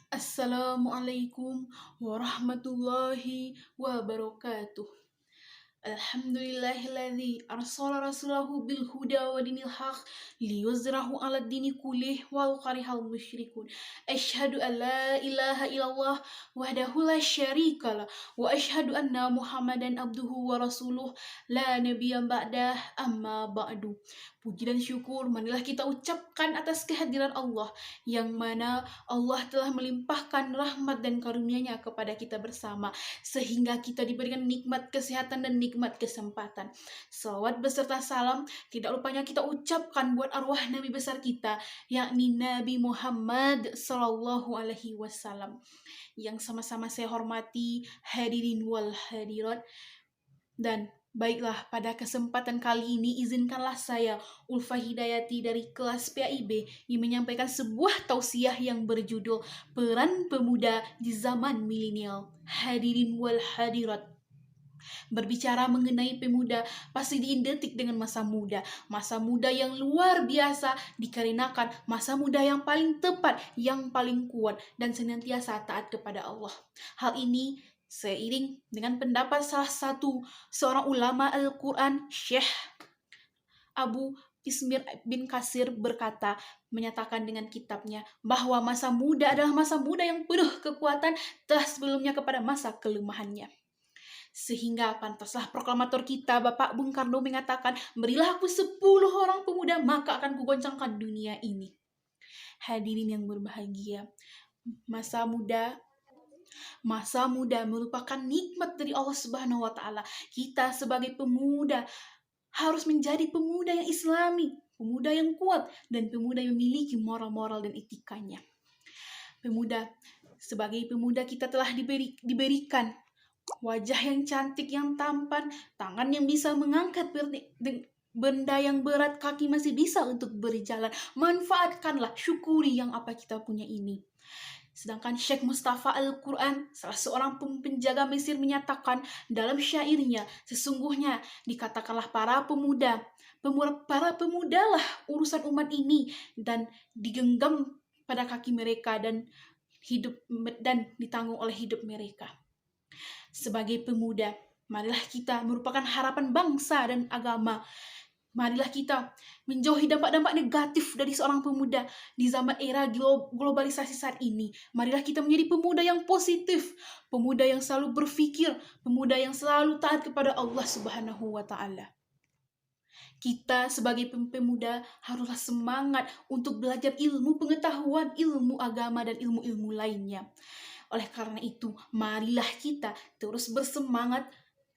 Assalamualaikum warahmatullahi wabarakatuh. Alhamdulillahilladzi arsala rasulahu bil huda wa dinil haq liyuzrahu 'ala dini kullih walau karihal musyrikun. Asyhadu an la ilaha illallah wahdahu la syarikalah wa asyhadu anna Muhammadan abduhu wa rasuluh la nabiyya ba'dah amma ba'du. Puji dan syukur marilah kita ucapkan atas kehadiran Allah yang mana Allah telah melimpahkan rahmat dan karunia-Nya kepada kita bersama sehingga kita diberikan nikmat kesehatan dan nikmat kesempatan. Salawat beserta salam tidak lupanya kita ucapkan buat arwah Nabi besar kita, yakni Nabi Muhammad Sallallahu Alaihi Wasallam, yang sama-sama saya hormati hadirin wal hadirat. Dan baiklah, pada kesempatan kali ini izinkanlah saya, Ulfa Hidayati dari kelas PAIB, yang menyampaikan sebuah tausiah yang berjudul Peran Pemuda di Zaman Milenial. Hadirin wal hadirat, berbicara mengenai pemuda pasti diidentik dengan masa muda yang luar biasa dikarenakan masa muda yang paling tepat, yang paling kuat dan senantiasa taat kepada Allah. Hal ini seiring dengan pendapat salah satu seorang ulama Al-Quran, Syekh Abu Ismir bin Kasir berkata, menyatakan dengan kitabnya bahwa masa muda adalah masa muda yang penuh kekuatan telah sebelumnya kepada masa kelemahannya. Sehingga pantaslah proklamator kita Bapak Bung Karno mengatakan, berilah aku 10 orang pemuda maka akan kugoncangkan dunia ini. Hadirin yang berbahagia, masa muda merupakan nikmat dari Allah Subhanahu wa taala. Kita sebagai pemuda harus menjadi pemuda yang islami, pemuda yang kuat, dan pemuda yang memiliki moral-moral dan etikanya. Sebagai pemuda kita telah diberikan wajah yang cantik, yang tampan, tangan yang bisa mengangkat benda yang berat, kaki masih bisa untuk berjalan. Manfaatkanlah, syukuri yang apa kita punya ini. Sedangkan Syekh Mustafa Al-Quran, salah seorang penjaga Mesir, menyatakan dalam syairnya, sesungguhnya dikatakanlah para pemuda lah urusan umat ini, dan digenggam pada kaki mereka dan ditanggung oleh hidup mereka. Sebagai pemuda, marilah kita merupakan harapan bangsa dan agama. Marilah kita menjauhi dampak-dampak negatif dari seorang pemuda di zaman era globalisasi saat ini. Marilah kita menjadi pemuda yang positif, pemuda yang selalu berpikir, pemuda yang selalu taat kepada Allah Subhanahu wa taala. Kita sebagai pemuda haruslah semangat untuk belajar ilmu pengetahuan, ilmu agama, dan ilmu-ilmu lainnya. Oleh karena itu, marilah kita terus bersemangat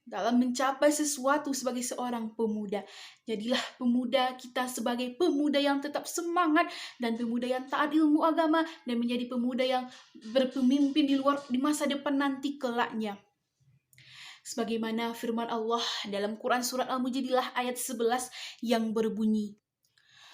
dalam mencapai sesuatu sebagai seorang pemuda. Jadilah pemuda kita sebagai pemuda yang tetap semangat dan pemuda yang taat ilmu agama dan menjadi pemuda yang berpemimpin di masa depan nanti kelaknya. Sebagaimana firman Allah dalam Quran surat Al-Mujadilah ayat 11 yang berbunyi,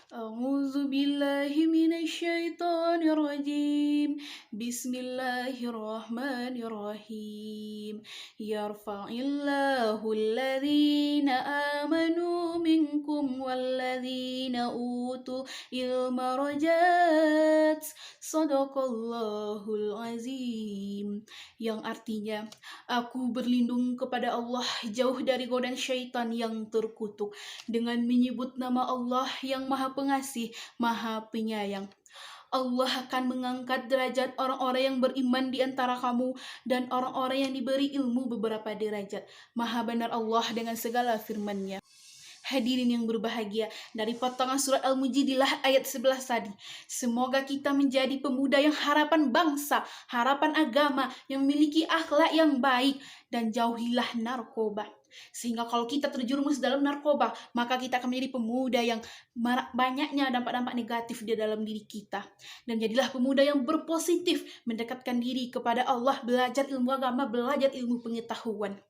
A'udzu billahi minasyaitonir rajim. Bismillahirrahmanirrahim. Yarfa'illahu alladhina amanu minkum walladhina utul ilma darajat. Shadaqallahul azim. Yang artinya, aku berlindung kepada Allah jauh dari godaan syaitan yang terkutuk dengan menyebut nama Allah yang Maha Pengasih, Maha Penyayang. Allah akan mengangkat derajat orang-orang yang beriman di antara kamu dan orang-orang yang diberi ilmu beberapa derajat. Maha benar Allah dengan segala firman-Nya. Hadirin yang berbahagia, dari potongan surat Al-Mujadilah ayat 11 tadi, semoga kita menjadi pemuda yang harapan bangsa, harapan agama, yang memiliki akhlak yang baik, dan jauhilah narkoba. Sehingga kalau kita terjerumus dalam narkoba, maka kita akan menjadi pemuda yang banyaknya dampak-dampak negatif di dalam diri kita. Dan jadilah pemuda yang berpositif, mendekatkan diri kepada Allah, belajar ilmu agama, belajar ilmu pengetahuan.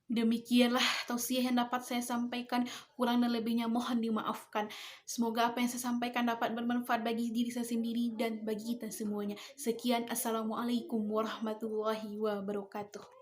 Demikianlah tausiah yang dapat saya sampaikan, kurang dan lebihnya mohon dimaafkan. Semoga apa yang saya sampaikan dapat bermanfaat bagi diri saya sendiri dan bagi kita semuanya. Sekian, Assalamualaikum warahmatullahi wabarakatuh.